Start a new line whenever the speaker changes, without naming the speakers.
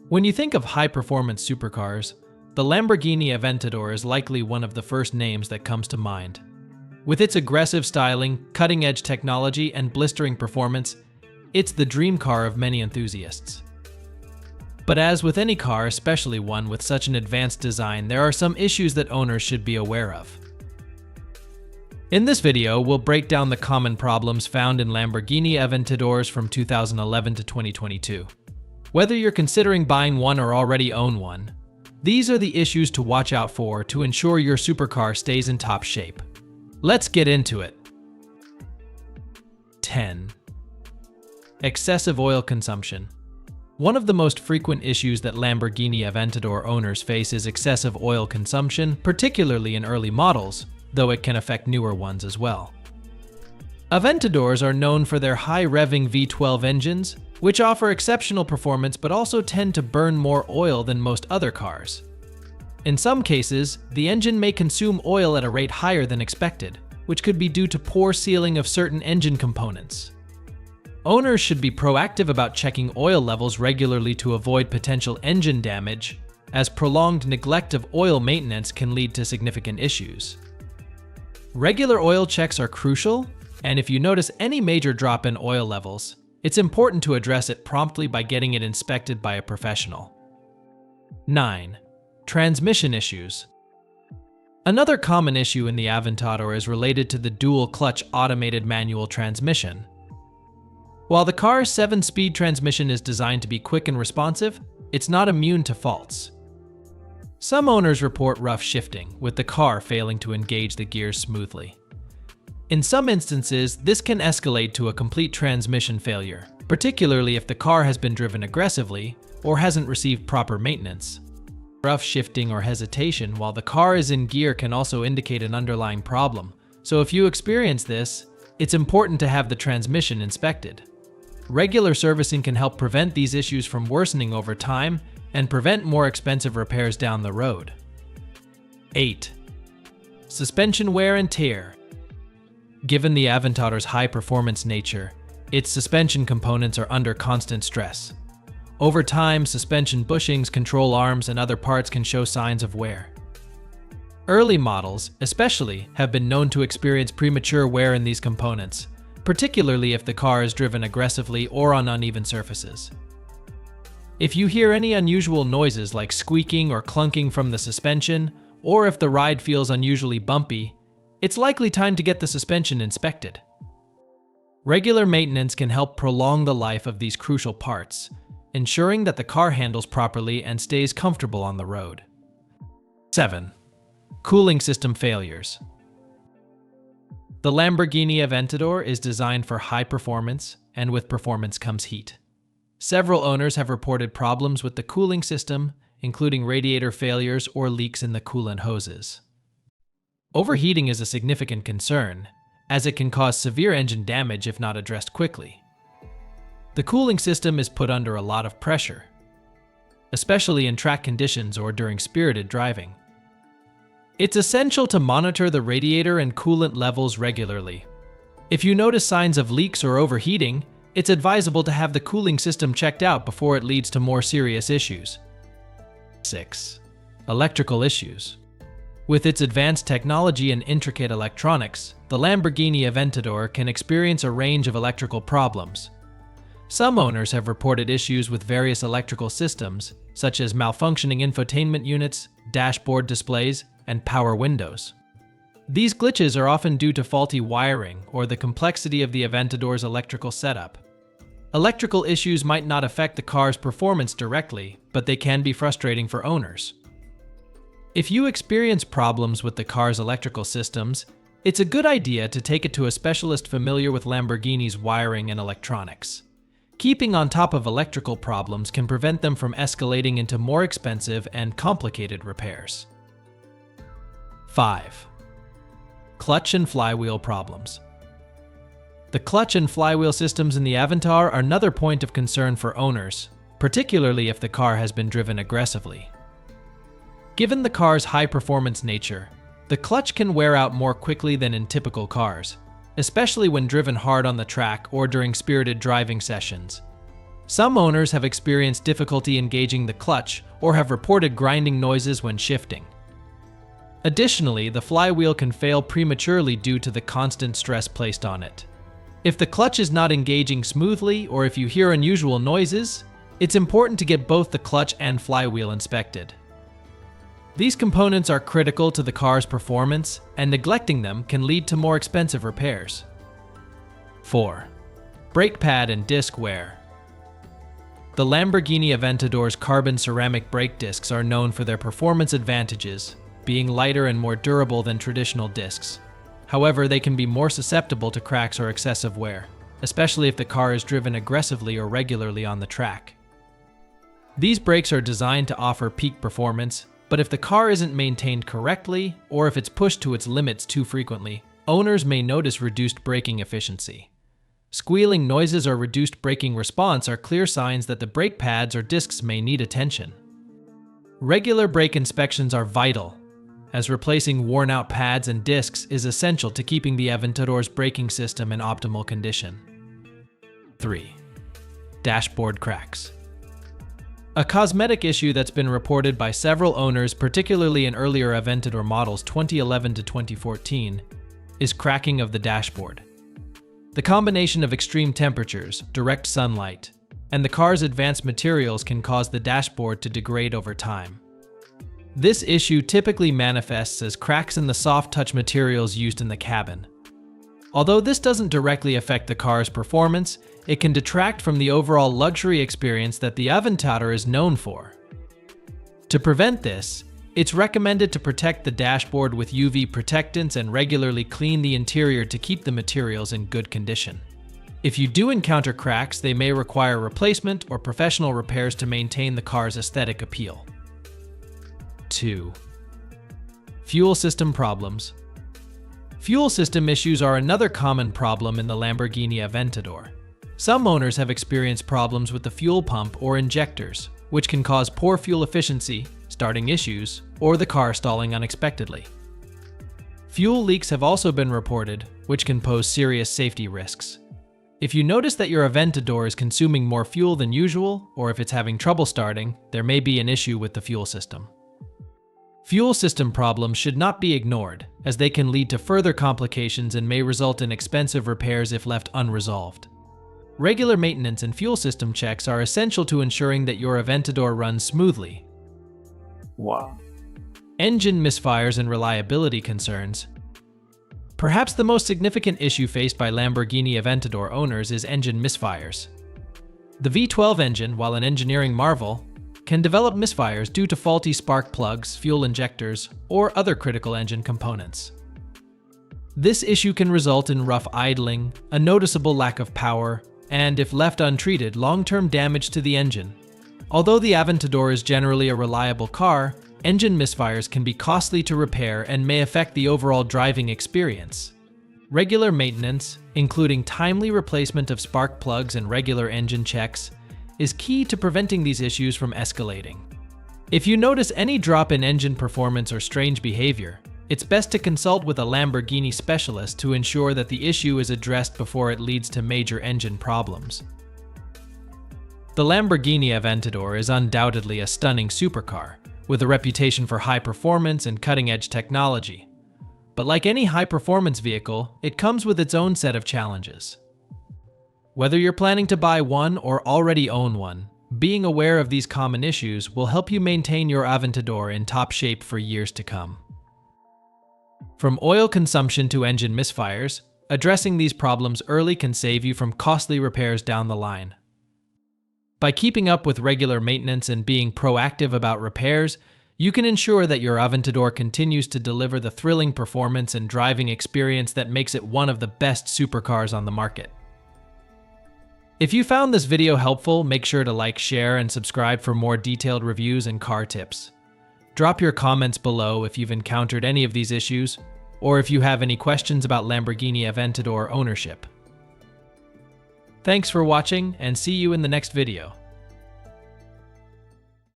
When you think of high-performance supercars, the Lamborghini Aventador is likely one of the first names that comes to mind. With its aggressive styling, cutting-edge technology, and blistering performance, it's the dream car of many enthusiasts. But as with any car, especially one with such an advanced design, there are some issues that owners should be aware of. In this video, we'll break down the common problems found in Lamborghini Aventadors from 2011 to 2022. Whether you're considering buying one or already own one, these are the issues to watch out for to ensure your supercar stays in top shape. Let's get into it. 10. Excessive oil consumption. One of the most frequent issues that Lamborghini Aventador owners face is excessive oil consumption, particularly in early models, though it can affect newer ones as well. Aventadors are known for their high-revving V12 engines, which offer exceptional performance but also tend to burn more oil than most other cars. In some cases, the engine may consume oil at a rate higher than expected, which could be due to poor sealing of certain engine components. Owners should be proactive about checking oil levels regularly to avoid potential engine damage, as prolonged neglect of oil maintenance can lead to significant issues. Regular oil checks are crucial, and if you notice any major drop in oil levels, it's important to address it promptly by getting it inspected by a professional. 9. Transmission issues. Another common issue in the Aventador is related to the dual-clutch automated manual transmission. While the car's 7-speed transmission is designed to be quick and responsive, it's not immune to faults. Some owners report rough shifting, with the car failing to engage the gears smoothly. In some instances, this can escalate to a complete transmission failure, particularly if the car has been driven aggressively or hasn't received proper maintenance. Rough shifting or hesitation while the car is in gear can also indicate an underlying problem, so if you experience this, it's important to have the transmission inspected. Regular servicing can help prevent these issues from worsening over time and prevent more expensive repairs down the road. 8. Suspension wear and tear. Given the Aventador's high-performance nature, its suspension components are under constant stress. Over time, suspension bushings, control arms, and other parts can show signs of wear. Early models, especially, have been known to experience premature wear in these components, particularly if the car is driven aggressively or on uneven surfaces. If you hear any unusual noises like squeaking or clunking from the suspension, or if the ride feels unusually bumpy, it's likely time to get the suspension inspected. Regular maintenance can help prolong the life of these crucial parts, ensuring that the car handles properly and stays comfortable on the road. 7. Cooling system failures. The Lamborghini Aventador is designed for high performance, and with performance comes heat. Several owners have reported problems with the cooling system, including radiator failures or leaks in the coolant hoses. Overheating is a significant concern, as it can cause severe engine damage if not addressed quickly. The cooling system is put under a lot of pressure, especially in track conditions or during spirited driving. It's essential to monitor the radiator and coolant levels regularly. If you notice signs of leaks or overheating, it's advisable to have the cooling system checked out before it leads to more serious issues. 6. Electrical issues. With its advanced technology and intricate electronics, the Lamborghini Aventador can experience a range of electrical problems. Some owners have reported issues with various electrical systems, such as malfunctioning infotainment units, dashboard displays, and power windows. These glitches are often due to faulty wiring or the complexity of the Aventador's electrical setup. Electrical issues might not affect the car's performance directly, but they can be frustrating for owners. If you experience problems with the car's electrical systems, it's a good idea to take it to a specialist familiar with Lamborghini's wiring and electronics. Keeping on top of electrical problems can prevent them from escalating into more expensive and complicated repairs. 5. Clutch and flywheel problems. The clutch and flywheel systems in the Aventador are another point of concern for owners, particularly if the car has been driven aggressively. Given the car's high-performance nature, the clutch can wear out more quickly than in typical cars, especially when driven hard on the track or during spirited driving sessions. Some owners have experienced difficulty engaging the clutch or have reported grinding noises when shifting. Additionally, the flywheel can fail prematurely due to the constant stress placed on it. If the clutch is not engaging smoothly or if you hear unusual noises, it's important to get both the clutch and flywheel inspected. These components are critical to the car's performance, and neglecting them can lead to more expensive repairs. 4. Brake pad and disc wear. The Lamborghini Aventador's carbon ceramic brake discs are known for their performance advantages, being lighter and more durable than traditional discs. However, they can be more susceptible to cracks or excessive wear, especially if the car is driven aggressively or regularly on the track. These brakes are designed to offer peak performance, but if the car isn't maintained correctly or if it's pushed to its limits too frequently, owners may notice reduced braking efficiency. Squealing noises or reduced braking response are clear signs that the brake pads or discs may need attention. Regular brake inspections are vital, as replacing worn-out pads and discs is essential to keeping the Aventador's braking system in optimal condition. 3. Dashboard cracks. A cosmetic issue that's been reported by several owners, particularly in earlier Aventador models 2011 to 2014, is cracking of the dashboard. The combination of extreme temperatures, direct sunlight, and the car's advanced materials can cause the dashboard to degrade over time. This issue typically manifests as cracks in the soft touch materials used in the cabin. Although this doesn't directly affect the car's performance, it can detract from the overall luxury experience that the Aventador is known for. To prevent this, it's recommended to protect the dashboard with UV protectants and regularly clean the interior to keep the materials in good condition. If you do encounter cracks, they may require replacement or professional repairs to maintain the car's aesthetic appeal. 2. Fuel system problems. Fuel system issues are another common problem in the Lamborghini Aventador. Some owners have experienced problems with the fuel pump or injectors, which can cause poor fuel efficiency, starting issues, or the car stalling unexpectedly. Fuel leaks have also been reported, which can pose serious safety risks. If you notice that your Aventador is consuming more fuel than usual, or if it's having trouble starting, there may be an issue with the fuel system. Fuel system problems should not be ignored, as they can lead to further complications and may result in expensive repairs if left unresolved. Regular maintenance and fuel system checks are essential to ensuring that your Aventador runs smoothly.
Wow.
Engine misfires and reliability concerns. Perhaps the most significant issue faced by Lamborghini Aventador owners is engine misfires. The V12 engine, while an engineering marvel, can develop misfires due to faulty spark plugs, fuel injectors, or other critical engine components. This issue can result in rough idling, a noticeable lack of power, and, if left untreated, long-term damage to the engine. Although the Aventador is generally a reliable car, engine misfires can be costly to repair and may affect the overall driving experience. Regular maintenance, including timely replacement of spark plugs and regular engine checks, is key to preventing these issues from escalating. If you notice any drop in engine performance or strange behavior, it's best to consult with a Lamborghini specialist to ensure that the issue is addressed before it leads to major engine problems. The Lamborghini Aventador is undoubtedly a stunning supercar, with a reputation for high performance and cutting-edge technology. But like any high-performance vehicle, it comes with its own set of challenges. Whether you're planning to buy one or already own one, being aware of these common issues will help you maintain your Aventador in top shape for years to come. From oil consumption to engine misfires, addressing these problems early can save you from costly repairs down the line. By keeping up with regular maintenance and being proactive about repairs, you can ensure that your Aventador continues to deliver the thrilling performance and driving experience that makes it one of the best supercars on the market. If you found this video helpful, make sure to like, share, and subscribe for more detailed reviews and car tips. Drop your comments below if you've encountered any of these issues, or if you have any questions about Lamborghini Aventador ownership. Thanks for watching, and see you in the next video.